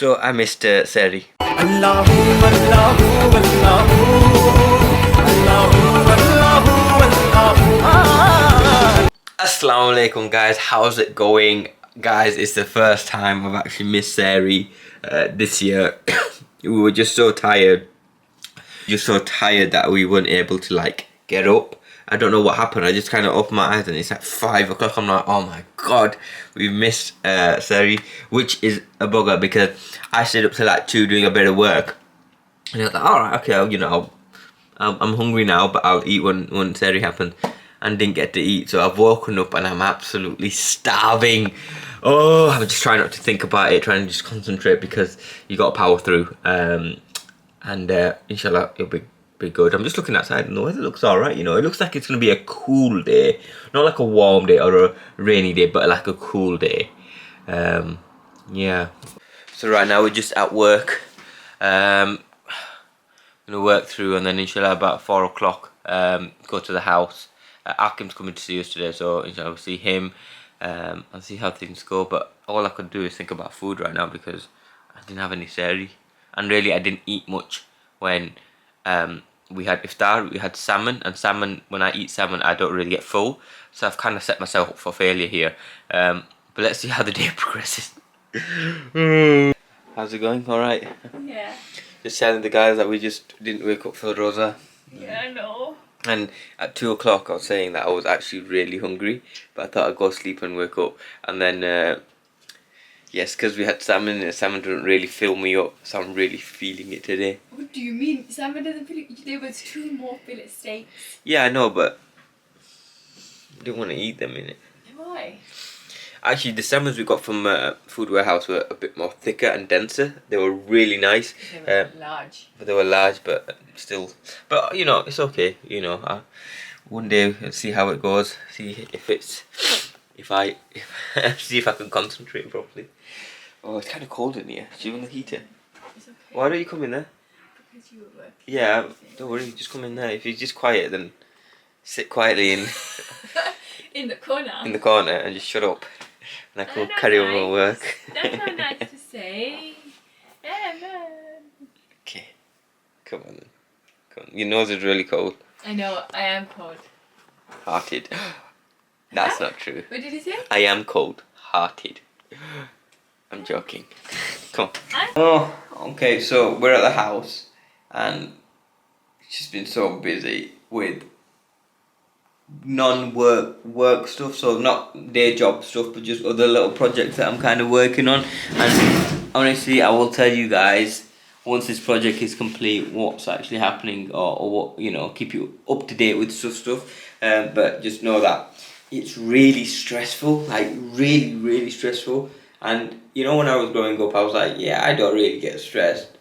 So I missed Seri. Assalamu alaikum guys, how's it going? Guys, it's the first time I've actually missed Seri this year. We were just so tired. That we weren't able to like get up. I don't know what happened. I just kind of opened my eyes and it's like 5 o'clock. I'm like, oh my god, we missed Seri, which is a bugger because I stayed up till like 2 doing a bit of work. And I was like, alright, okay, I'm hungry now, but I'll eat when Seri happens. And didn't get to eat, so I've woken up and I'm absolutely starving. Oh, I'm just trying not to think about it, trying to just concentrate because you got to power through. Inshallah, it'll be good. I'm just looking outside and the weather looks alright, you know. It looks like it's going to be a cool day. Not like a warm day or a rainy day, but like a cool day. Yeah. So right now we're just at work. Going to work through and then inshallah about 4 o'clock go to the house. Akim's coming to see us today, so inshallah we'll see him and see how things go. But all I could do is think about food right now because I didn't have any sehri. And really I didn't eat much when we had iftar. We had salmon, and salmon, when I eat salmon I don't really get full, so I've kind of set myself up for failure here. But let's see how the day progresses. How's it going? Alright? Yeah. Just telling the guys that we just didn't wake up for the rosa. Yeah, I know. And at 2 o'clock I was saying that I was actually really hungry, but I thought I'd go sleep and wake up. And then yes, because we had salmon and salmon didn't really fill me up, so I'm really feeling it today. What do you mean? Salmon doesn't fill you? There was 2 more fillet steaks. Yeah, I know, but I didn't want to eat them, innit? Why? Actually, the salmons we got from Food Warehouse were a bit more thicker and denser. They were really nice. They were large. But they were large, but still. But, you know, it's okay. You know, one day we'll see how it goes. See if it's... see if I can concentrate properly. Oh, it's kind of cold in here. Do you want the heater? It's okay. Why don't you come in there? Because you were working. Yeah, don't worry. Just come in there. If you're just quiet, then sit quietly in in the corner. in the corner and just shut up. And I can carry on my work. That's not nice to say. Okay, come on then. Come on. Your nose is really cold. I know, I am cold. Hearted. That's not true. What did you say? I am cold hearted. I'm joking. Come on. Oh, okay, so we're at the house and it's just been so busy with non-work stuff, so not day job stuff, but just other little projects that I'm kind of working on. And honestly, I will tell you guys once this project is complete what's actually happening, or what, you know, keep you up to date with stuff. But just know that it's really stressful, like really stressful. And you know, when I was growing up, I was like, yeah, I don't really get stressed.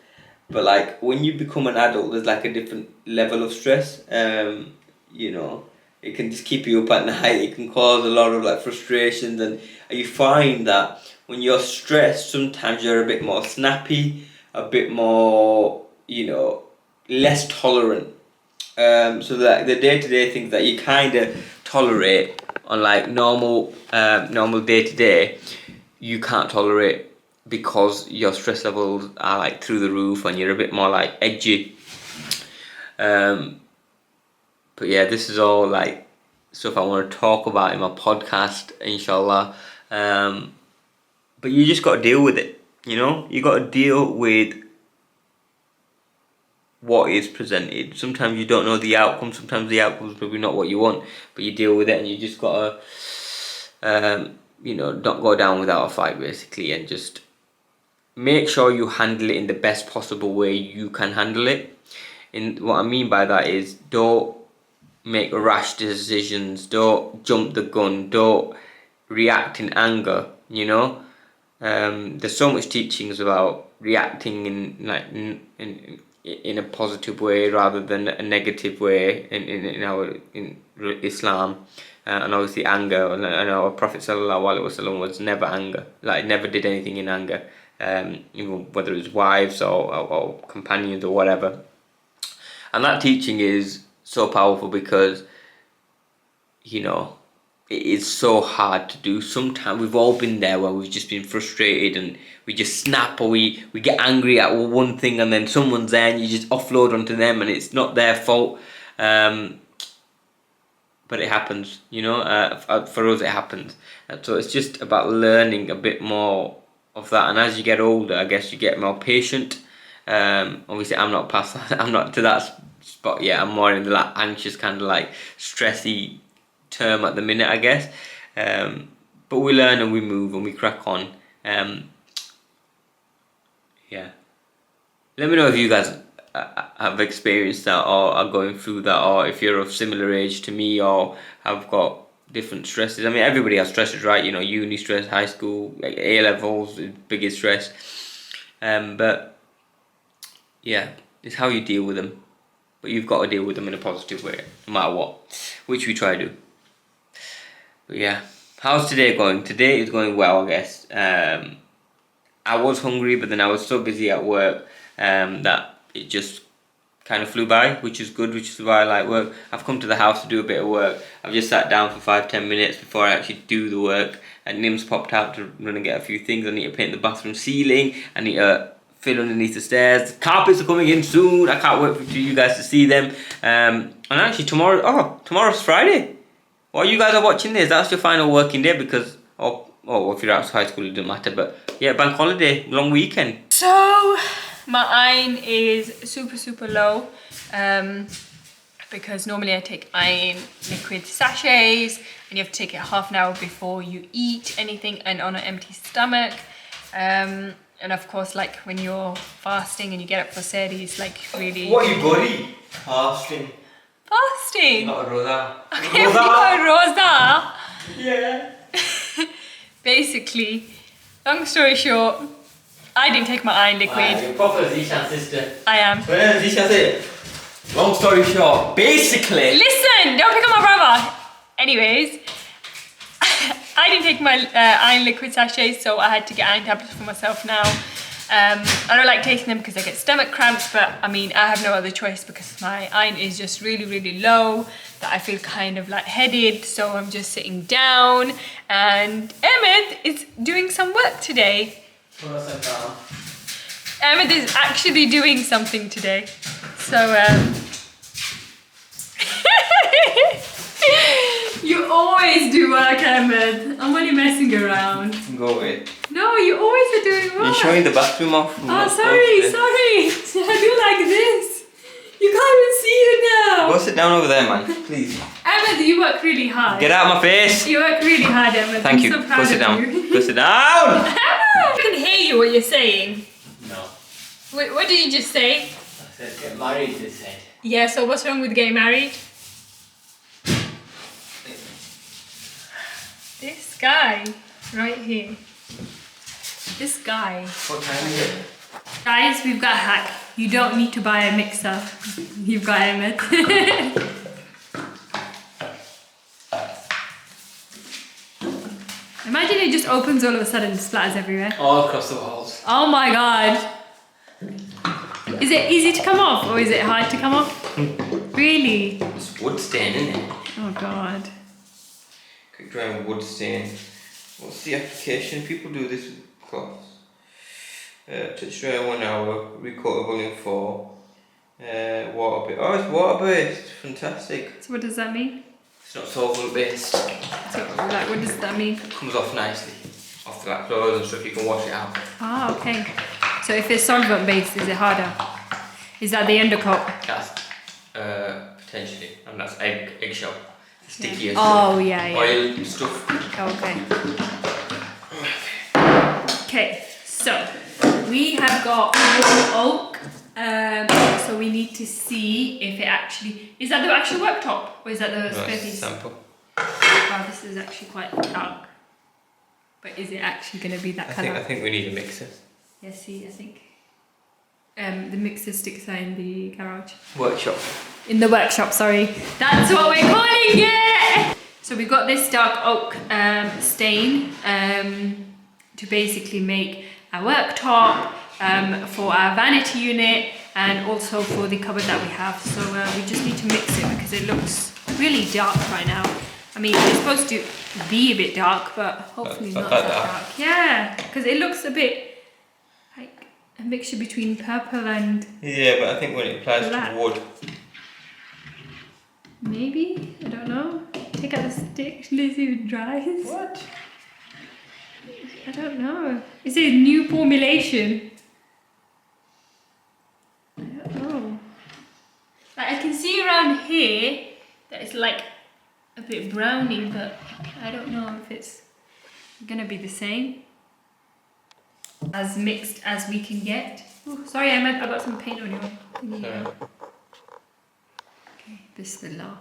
But like when you become an adult, there's like a different level of stress. You know, it can just keep you up at night. It can cause a lot of like frustrations, and you find that when you're stressed, sometimes you're a bit more snappy, a bit more, you know, less tolerant. So that the day-to-day things that you kind of tolerate on like normal day-to-day, you can't tolerate because your stress levels are like through the roof and you're a bit more like edgy. But yeah, this is all like stuff I want to talk about in my podcast, inshallah. But you just got to deal with it, you know? You got to deal with what is presented. Sometimes you don't know the outcome, sometimes the outcome is probably not what you want, but you deal with it and you just got to, you know, don't go down without a fight basically, and just make sure you handle it in the best possible way you can handle it. And what I mean by that is don't make rash decisions, don't jump the gun, don't react in anger, you know. There's so much teachings about reacting in a positive way rather than a negative way in Islam. And obviously anger, and our Prophet ﷺ was never anger, like never did anything in anger, even whether it was wives or companions or whatever. And that teaching is so powerful because, you know, it is so hard to do. Sometimes we've all been there where we've just been frustrated and we just snap, or we get angry at one thing, and then someone's there and you just offload onto them and it's not their fault. But it happens, you know. For us, it happens. So it's just about learning a bit more of that. And as you get older, I guess you get more patient. Obviously, I'm not past that. I'm not to that spot yet. I'm more in the like anxious, kind of like stressy term at the minute, I guess. But we learn and we move and we crack on. Yeah. Let me know if you guys have experienced that or are going through that, or if you're of similar age to me or have got different stresses. I mean, everybody has stresses, right? You know, uni stress, high school, like A levels, biggest stress. But yeah, it's how you deal with them. But you've got to deal with them in a positive way, no matter what, which we try to do. But yeah, how's today going? Today is going well, I guess. I was hungry, but then I was so busy at work that it just kind of flew by, which is good, which is why I like work. I've come to the house to do a bit of work. I've just sat down for 5-10 minutes before I actually do the work, and Nim's popped out to run and get a few things. I need to paint the bathroom ceiling, I need to fill underneath the stairs. The carpets are coming in soon. I can't wait for you guys to see them. And actually tomorrow's Friday. While you guys are watching this, that's your final working day, because if you're out of high school, it doesn't matter, but yeah, bank holiday, long weekend. So my iron is super low, because normally I take iron liquid sachets and you have to take it half an hour before you eat anything and on an empty stomach. And of course, like when you're fasting and you get up for sehri, it's like really... What are you, buddy? Fasting. Fasting? Not a rosa. Okay, we got a rosa. Yeah. Basically, long story short, I didn't take my iron liquid. You're proper Zishan's sister. I am. Long story short, basically... Listen, don't pick on my brother. Anyways, I didn't take my iron liquid sachets, so I had to get iron tablets for myself now. I don't like taking them because I get stomach cramps, but I mean, I have no other choice because my iron is just really low, that I feel kind of lightheaded, so I'm just sitting down. And Ahmed is doing some work today. Ahmed is actually doing something today. So, you always do work, Ahmed. I'm only messing around. Go away. No, you always are doing work. You're showing the bathroom off. Oh, sorry. I do like this. You can't even see you now. Go sit down over there, man. Please. Ahmed, you work really hard. Get out of my face. You work really hard, Ahmed. Thank you. I'm so proud Go sit of down. you. Go sit down. I can hear you what you're saying. No. What did you just say? I said get married, they said. Yeah, so what's wrong with getting married? This guy right here. This guy. What time is it? Guys, we've got a hack. You don't need to buy a mixer. You've got Ahmed. Imagine it just opens all of a sudden and splatters everywhere. All across the walls. Oh my god. Is it easy to come off or is it hard to come off? Really? It's wood stain, isn't it? Oh god. Quick drying wood stain. What's the application? People do this with cloths. Touch dry 1 hour, recoatable in 4. Water based. Oh, it's water based. Fantastic. So what does that mean? It's not solvent based. So like what does that mean? It comes off nicely. Off the like clothes and stuff, you can wash it out. Ah, okay. So if it's solvent based, is it harder? Is that the undercoat? That's potentially. And that's eggshell. Sticky as Oh yeah. oil stuff. Okay. Okay, so we have got oak. So we need to see if it actually... Is that the actual worktop? Or is that the spare piece? Sample. Wow, this is actually quite dark. But is it actually going to be that colour? I think we need a mixer. Yeah, see, I think... the mixer sticks are in the garage. Workshop. In the workshop, sorry. That's what we're calling it! So we've got this dark oak stain to basically make a worktop for our vanity unit and also for the cupboard that we have. So we just need to mix it because it looks really dark right now. I mean, it's supposed to be a bit dark, but hopefully not that dark. Yeah, because it looks a bit like a mixture between purple and... Yeah, but I think when it applies black. to wood... Maybe? I don't know. Take out the stick, see if it dries. What? I don't know. Is it a new formulation? I don't know. Like, I can see around here that it's like a bit browny, but I don't know if it's gonna be the same. As mixed as we can get. Oh, sorry, I got some paint on your thingy. Okay, Bismillah.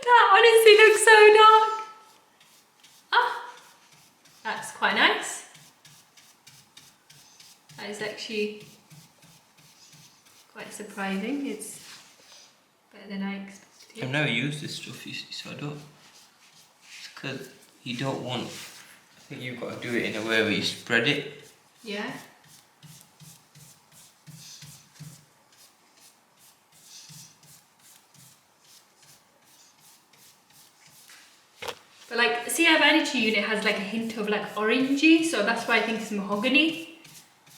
That honestly looks so dark. Ah, that's quite nice. That is actually quite surprising. It's better than I expected. I've never used this stuff, you see, so I don't. It's because you don't want. I think you've got to do it in a way where you spread it. Yeah. But like, see, our vanity unit has like a hint of like orangey, so that's why I think it's mahogany.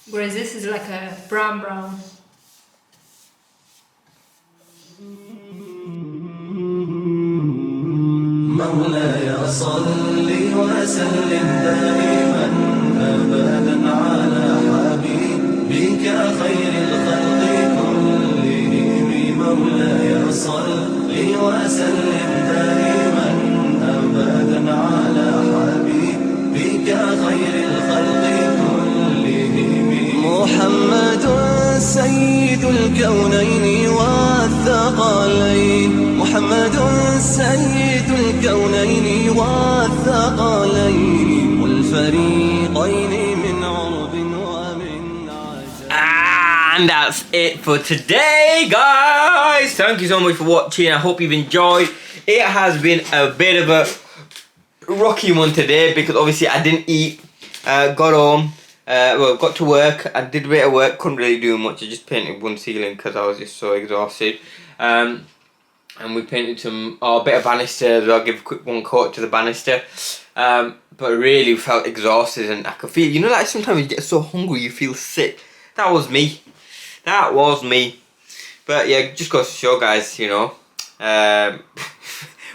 Whereas this is like a brown. مولاي صل وسلم دائما أبدا على حبيبك خير الخلق كلهم مولاي صل وسلم دائما أبدا على حبيبك خير الخلق كلهم محمد سيد الكونين والثقلين محمد سيد الكونين والثقلين والفريقين من عرب ومن عجم. And that's it for today, guys. Thank you so much for watching. I hope you've enjoyed. It has been a bit of a rocky one today because obviously I didn't eat. Got home. Got to work. I did a bit of work. Couldn't really do much. I just painted one ceiling because I was just so exhausted. And we painted a bit of banister as well. Give a quick one coat to the banister. But really felt exhausted and I could feel, you know, like sometimes you get so hungry you feel sick. That was me. That was me. But yeah, just goes to show, guys, you know,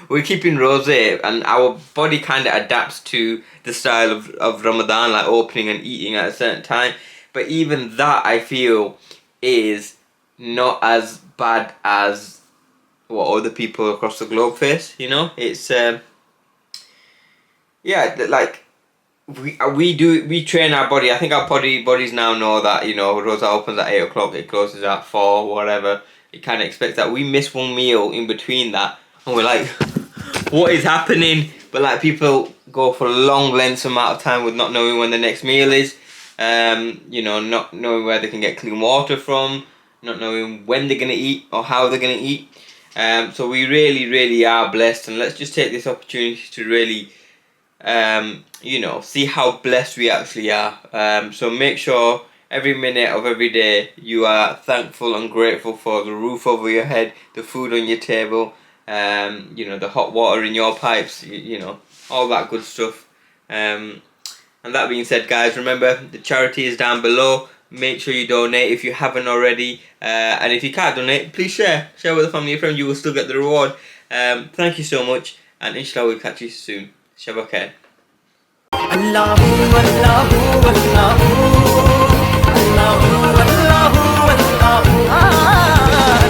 we're keeping rosé and our body kind of adapts to the style of Ramadan, like opening and eating at a certain time. But even that, I feel, is not as bad as what other people across the globe face, you know. It's yeah, like we train our body. I think our bodies now know that, you know, Rosa opens at 8 o'clock, it closes at 4, whatever. It kind of expects that. We miss one meal in between that and we're like, what is happening? But like, people go for long lengths amount of time with not knowing when the next meal is, you know, not knowing where they can get clean water from, not knowing when they're gonna eat or how they're gonna eat. So we really are blessed, and let's just take this opportunity to really you know, see how blessed we actually are. So make sure every minute of every day you are thankful and grateful for the roof over your head, the food on your table, you know, the hot water in your pipes, you know, all that good stuff. And that being said, guys, remember the charity is down below. Make sure you donate if you haven't already, and if you can't donate, please share with a family and friend. You will still get the reward. Thank you so much, and inshallah we'll catch you soon. Shabakar.